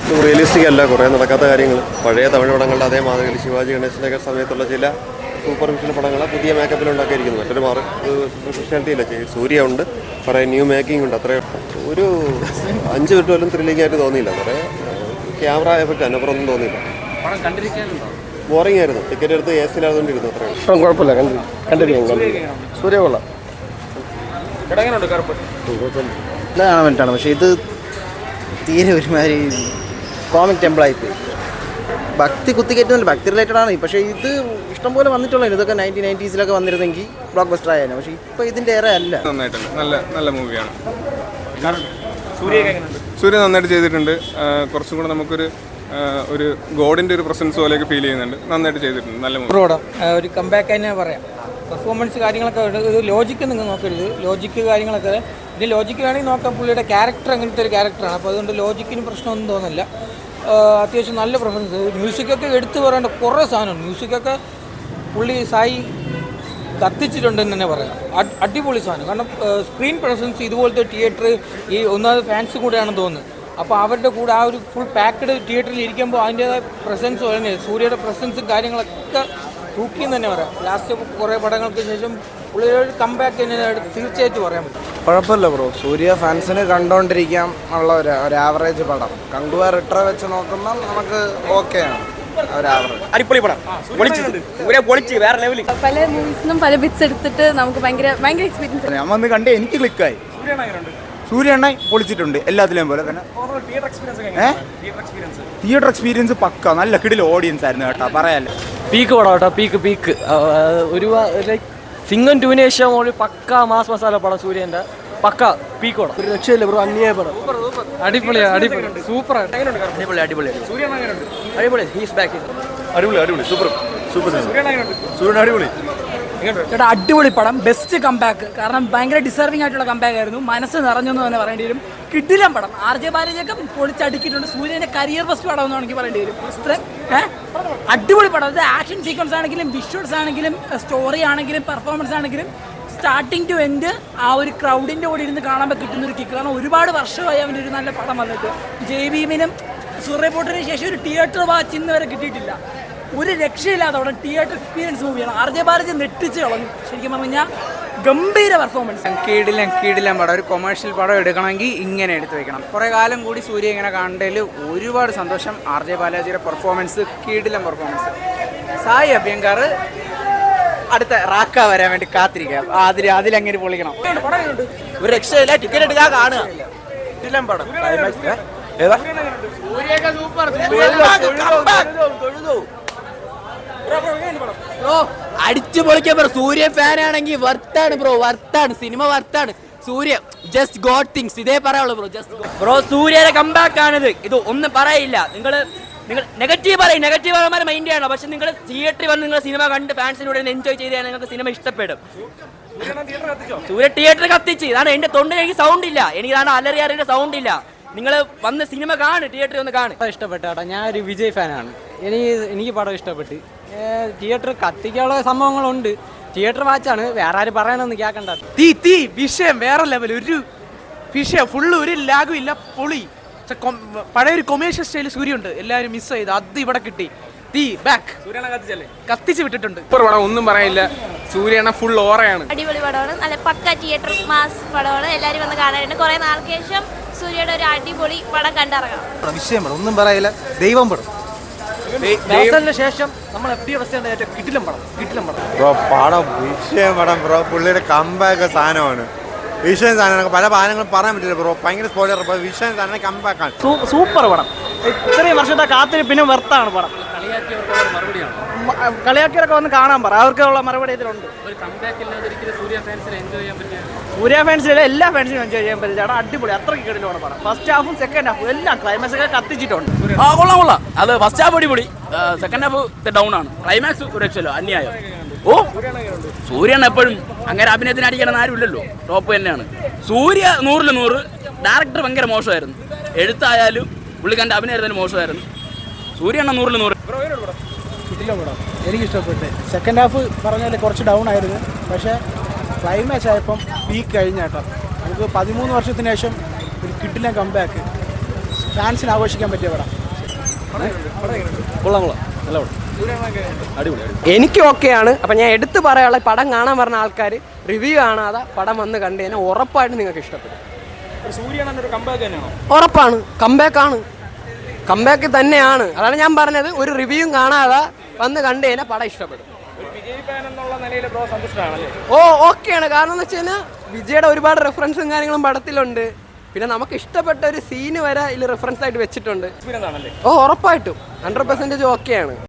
Realistic അല്ല, കുറേ നടക്കാത്ത കാര്യങ്ങൾ. പഴയ തമിഴ് പടങ്ങളുടെ അതേ മാതൃകയിൽ ശിവാജി ഗണേശനൊക്കെ സമയത്തുള്ള ചില സൂപ്പർഫിഷ്യൽ പടങ്ങളെ പുതിയ മേക്കപ്പിലുണ്ടാക്കിയിരിക്കുന്നു. മറ്റൊരു സ്പെഷ്യാലിറ്റി ഇല്ല. സൂര്യ ഉണ്ട്, കുറേ ന്യൂ മേക്കിംഗ് ഉണ്ട്. അത്രയും ഒരു 5 മിനിറ്റ് പോലും ത്രില്ലിംഗ് ആയിട്ട് തോന്നിയില്ല. കുറേ ക്യാമറ എഫക്റ്റ് അതിനപ്പുറമൊന്നും തോന്നിയില്ല. ബോറിംഗ് ആയിരുന്നു. ടിക്കറ്റ് എടുത്ത് എ സിയിലാതുകൊണ്ടിരുന്നു. അത്രയും കുഴപ്പമില്ല, കണ്ടിരിക്കാം. സൂര്യ കൊള്ളാം, കാണാൻ വേണ്ടിയിട്ടാണ്. പക്ഷേ ഇത് തീരെ ഒരുമാതിരി കോമിക് ടെമ്പിളായിപ്പോയി. ഭക്തി കുത്തിക്കയറ്റുന്നില്ല, ഭക്തി റിലേറ്റഡ് ആണ്. പക്ഷേ ഇത് ഇഷ്ടംപോലെ വന്നിട്ടുള്ളൂ. ഇതൊക്കെ 1990s വന്നിരുന്നെങ്കിൽ ബ്ലോക്ക് ബസ്റ്റർ ആയിരുന്നു. പക്ഷേ ഇപ്പോൾ ഇതിൻ്റെ ഏറെ അല്ല. നന്നായിട്ടുണ്ട്, നല്ല മൂവിയാണ്. സൂര്യ നന്നായിട്ട് ചെയ്തിട്ടുണ്ട്. കുറച്ചും കൂടെ നമുക്കൊരു ഗോഡിൻ്റെ ഒരു പ്രസൻസ് പോലെയൊക്കെ ഫീൽ ചെയ്യുന്നുണ്ട്. നന്നായിട്ട് ചെയ്തിട്ടുണ്ട്. നല്ല മൂവി. ഒരു കംബാക്ക് തന്നെ പറയാം. പെർഫോമൻസ് കാര്യങ്ങളൊക്കെ ഇത് ലോജിക്ക് നിങ്ങൾ നോക്കരുത്. ലോജിക്ക് കാര്യങ്ങളൊക്കെ ഇത് ലോജിക്ക് വേണമെങ്കിൽ നോക്കാം. പുള്ളിയുടെ ക്യാരക്ടർ അങ്ങനത്തെ ഒരു ക്യാരക്ടറാണ്. അപ്പോൾ അതുകൊണ്ട് ലോജിക്കിന് പ്രശ്നമൊന്നും തോന്നില്ല. അത്യാവശ്യം നല്ല പെർഫോമൻസ്. മ്യൂസിക്കൊക്കെ എടുത്തു പറയേണ്ട കുറേ സാധനമാണ്. മ്യൂസിക്കൊക്കെ പുള്ളി സായി കത്തിച്ചിട്ടുണ്ടെന്ന് തന്നെ പറയാം. അടിപൊളി സാധനം. കാരണം സ്ക്രീൻ പ്രസൻസ് ഇതുപോലത്തെ തിയേറ്റർ ഈ ഒന്നാമത് ഫാൻസ് കൂടെയാണെന്ന് തോന്നുന്നത്. അപ്പോൾ അവരുടെ കൂടെ ആ ഒരു ഫുൾ പാക്ക്ഡ് തിയേറ്ററിൽ ഇരിക്കുമ്പോൾ അതിൻ്റേതായ പ്രസൻസ് തന്നെ സൂര്യയുടെ പ്രസൻസും കാര്യങ്ങളൊക്കെ തൂക്കിയെന്ന് തന്നെ പറയാം. ലാസ്റ്റ് കുറേ പടങ്ങൾക്ക് ശേഷം പുള്ളിയുടെ കംബാക്ക് തന്നെ തീർച്ചയായിട്ടും പറയാൻ പറ്റും. കുഴപ്പമില്ല ബ്രോ. സൂര്യ ഫാൻസിന് കണ്ടുകൊണ്ടിരിക്കാൻ ഉള്ള ഒരു ആവറേജ് പടം. കണ്ടുപോയ റിട്ര വെച്ച് നോക്കുമ്പോൾ നമുക്ക് ഓക്കെയാണ്. അടിപൊളി പടം, പൊളിച്ച് വേറെ ലെവലിൽ. പല മൂവീസിനും പല ബിറ്റ്സ് എടുത്തിട്ട് നമുക്ക് ഭയങ്കര എക്സ്പീരിയൻസ്. ഞാൻ വന്ന് കണ്ട് എനിക്ക് ക്ലിക്കായി. സൂര്യ എണ്ണ പൊളിച്ചിട്ടുണ്ട് എല്ലാത്തിലെയും പോലെ തന്നെ. തിയേറ്റർ എക്സ്പീരിയൻസ് പക്ക നല്ല കിടിൽ ഓഡിയൻസ് ആയിരുന്നു കേട്ടോ, പറയാല്ലേ. പീക്ക് പടം കേട്ടോ, പീക്ക് ഒരു ലൈക്ക് സിംഗം 2 ശേഷം ഒരു പക്ക മാസ് മസാല പടം. സൂര്യൻ്റെ പക്ക പീക്ക് പടം. ഒരു രക്ഷയില്ല ബ്രോ, അന്യായ പടം. അടിപൊളി സൂപ്പർ അടിപൊളി. He's back. അടിപൊളി സൂപ്പർ സൂര്യൻ അടിപൊളി. ചേട്ടാ അടിപൊളി പടം, ബെസ്റ്റ് കംബാക്ക്. കാരണം ഭയങ്കര ഡിസർവിംഗ് ആയിട്ടുള്ള കംബാക്ക് ആയിരുന്നു. മനസ്സ് നിറഞ്ഞെന്ന് തന്നെ പറയേണ്ടി വരും. കിടിലം പടം. RJ ബാലയൊക്കെ പൊളിച്ചടുക്കിയിട്ടുണ്ട്. സൂര്യൻ്റെ കരിയർ ബെസ്റ്റ് പടം എന്ന് എനിക്ക് പറയേണ്ടി വരും. അടിപൊളി പടം. അത് ആക്ഷൻ സീക്വൻസ് ആണെങ്കിലും വിഷ്വൽസ് ആണെങ്കിലും സ്റ്റോറി ആണെങ്കിലും പെർഫോമൻസ് ആണെങ്കിലും സ്റ്റാർട്ടിങ് ടു എൻഡ് ആ ഒരു ക്രൗഡിൻ്റെ കൂടെ ഇരുന്ന് കാണുമ്പോൾ കിട്ടുന്നൊരു കിക്ക്. കാരണം ഒരുപാട് വർഷമായി അവൻ്റെ ഒരു നല്ല പടം വന്നിട്ട്. ജയ്ഭീമിനും സൂര്യപോട്ടിന് ശേഷം ഒരു തിയേറ്റർ വാച്ച് ഇന്ന് വരെ കിട്ടിയിട്ടില്ല. ഒരു രക്ഷയില്ലാതെ അവിടെ തിയേറ്റർ എക്സ്പീരിയൻസ് മൂവിയാണ്. RJ ബാലജി നെട്ടിച്ച് കളഞ്ഞു. ശരിക്കും പറഞ്ഞു കഴിഞ്ഞാൽ ഗംഭീര പെർഫോമൻസ്. കീടിലം പടം. ഒരു കൊമേഴ്ഷ്യൽ പടം എടുക്കണമെങ്കിൽ ഇങ്ങനെ എടുത്തു വെക്കണം. കുറേ കാലം കൂടി സൂര്യ ഇങ്ങനെ കണ്ടതിൽ ഒരുപാട് സന്തോഷം. RJ ബാലാജിയുടെ പെർഫോമൻസ് കീടിലം പെർഫോമൻസ്. സായി അഭ്യങ്കർ അടുത്ത റാക്ക വരാൻ വേണ്ടി കാത്തിരിക്കാം. അതിലങ്ങനെ പൊളിക്കണം. ഒരു രക്ഷയില്ല. ടിക്കറ്റ് എടുക്കാൻ കാണുക. കിടിലം പടം. ബ്രോ അടിച്ചു പൊളിക്കാൻ ബ്രോ. സൂര്യ ഫാൻ ആണെങ്കിൽ വർത്താണ് ബ്രോ, വർത്താണ്. സിനിമ വർത്താണ്. സൂര്യ ജസ്റ്റ് ഗോഡ് തിങ്സ്. ഇതേ പറയുള്ളൂ ബ്രോ. ബ്രോ സൂര്യയുടെ കംബാക്ക് ആണിത്. ഇത് ഒന്നും പറയില്ല. നിങ്ങൾ നെഗറ്റീവ് പറയും. നെഗറ്റീവ് ആകുമ്പോൾ മൈൻഡ് ചെയ്യണം. പക്ഷെ നിങ്ങൾ തിയേറ്ററിൽ വന്ന് നിങ്ങൾ സിനിമ കണ്ട് ഫാൻസിനൂടെ എൻജോയ് ചെയ്താൽ നിങ്ങൾക്ക് സിനിമ ഇഷ്ടപ്പെടും. സൂര്യ തിയേറ്റർ കത്തിച്ച്. ഇതാണ് എന്റെ തൊണ്ടിൽ എനിക്ക് സൗണ്ട് ഇല്ല. എനിക്കാണ് അലറിയാറിന്റെ സൗണ്ട് ഇല്ല. നിങ്ങൾ വന്ന് സിനിമ കാണും, തിയേറ്ററിൽ ഒന്ന് കാണും. ഇഷ്ടപ്പെട്ട കേട്ടോ. ഞാനൊരു വിജയ് ഫാനാണ്. എനിക്ക് പടം ഇഷ്ടപ്പെട്ട്. തിയേറ്റർ കത്തിക്കാനുള്ള സംഭവങ്ങളുണ്ട്. തിയേറ്റർ വാച്ചാണ്. വേറെ ആരും പറയണമെന്ന് കേൾക്കണ്ട. തീ വിഷയം വേറെ ലെവൽ. ഒരു വിഷയം ഫുള്ള് ഒരു ലാഗും ഇല്ല. പൊളി. പഴയ ഒരു കൊമേഴ്ഷ്യൽ സ്റ്റൈൽ സൂര്യ ഉണ്ട്. എല്ലാവരും മിസ് ചെയ്ത് അത് ഇവിടെ കിട്ടി. തീ ബാക്ക് കത്തിച്ച് വിട്ടിട്ടുണ്ട്. ഒന്നും പറയില്ല. സൂര്യന ഫുൾ ഓറയാണ്. അടിപൊളി പടമാണ്. നല്ല പക്ക തിയേറ്റർ മാസ് പടമാണ്. എല്ലാവരും വന്ന് കാണാനുണ്ട്. കുറെ നാൾക്ക് ശേഷം സൂര്യയുടെ ഒരു അടിപൊളി പടം കണ്ടിറങ്ങാം. വിഷയം പടം, ഒന്നും പറയില്ല. ദൈവം പടം. ശേഷം നമ്മൾ കിടിലം പടം ബ്രോ. പടം വിഷയം പടം ബ്രോ. പുള്ളിയുടെ കംബാക്ക് സാധനമാണ്. വിഷയം സാധനമാണ്. പല സാധനങ്ങളും പറയാൻ പറ്റില്ല ബ്രോ. ഭയങ്കര സ്പോയിലർ. വിഷയം സാധനം കംബാക്കാണ്. സൂപ്പർ പടം. ഇത്രയും വർഷത്തെ കാത്തിരിപ്പിനും വെർത്താണ് പടം. കളിയാക്കിയവരൊക്കെ വന്ന് കാണാൻ പറ. അവർക്കുള്ള മറുപടി ഇതിലുണ്ട്. സൂര്യ ഫാൻസിലെ എല്ലാ ഫാൻസിനും എൻജോയ് ചെയ്യാൻ പറ്റില്ല. അടിപൊളി. അത്രയ്ക്ക് കിടലാണ് പടം. ഫസ്റ്റ് ഹാഫും സെക്കൻഡ് ഹാഫും എല്ലാം ക്ലൈമാക്സ് ഒക്കെ കത്തിച്ചിട്ടുണ്ട്. കൊള്ളാം. അത് ഫസ്റ്റ് ഹാഫ് അടിപൊളി. സെക്കൻഡ് ഹാഫ് ഡൗൺ ആണ്. ക്ലൈമാക്സ് ഒരു രക്ഷല്ലോ, അന്യായം. സൂര്യൻ എപ്പോഴും അങ്ങനെ അഭിനയത്തിന് അടിക്കണം ആരുമില്ലല്ലോ. ടോപ്പ് തന്നെയാണ് സൂര്യ. 100/100. ഡയറക്ടർ ഭയങ്കര മോശമായിരുന്നു. എഴുത്തായാലും പുള്ളിക്കാരൻ്റെ അഭിനയത്തിന് മോശമായിരുന്നു. സൂര്യ 100/100. എനിക്കിഷ്ടപ്പെട്ട്. സെക്കൻഡ് ഹാഫ് പറഞ്ഞാൽ കുറച്ച് ഡൗൺ ആയിരുന്നു. പക്ഷേ ക്ലൈമാക്സ് ആയപ്പം പീക്ക് കഴിഞ്ഞ കേട്ടോ. നമുക്ക് 13 വർഷത്തിന് ശേഷം ഒരു കിടിലൻ കംബാക്ക്. ഫാൻസിന് ആഘോഷിക്കാൻ പറ്റിയ പടം. എനിക്ക് ഓക്കെയാണ്. അപ്പം ഞാൻ എടുത്തു പറയാനുള്ള പടം കാണാൻ പറഞ്ഞ ആൾക്കാർ റിവ്യൂ കാണാതെ പടം വന്ന് കണ്ടു കഴിഞ്ഞാൽ ഉറപ്പായിട്ടും നിങ്ങൾക്ക് ഇഷ്ടപ്പെടും. ഉറപ്പാണ്, കമ്പാക്ക് തന്നെയാണ്. അതാണ് ഞാൻ പറഞ്ഞത്, ഒരു റിവ്യൂ കാണാതെ വന്ന് കണ്ടു കഴിഞ്ഞാൽ പടം ഇഷ്ടപ്പെടും. ഓ ഓക്കെയാണ്. കാരണം എന്ന് വെച്ച് കഴിഞ്ഞാൽ വിജയുടെ ഒരുപാട് റെഫറൻസും കാര്യങ്ങളും പടത്തിലുണ്ട്. പിന്നെ നമുക്ക് ഇഷ്ടപ്പെട്ട ഒരു സീന് വരെ ഇതിൽ റെഫറൻസ് ആയിട്ട് വെച്ചിട്ടുണ്ട്. ഓ ഉറപ്പായിട്ടും 100% ഓക്കെയാണ്.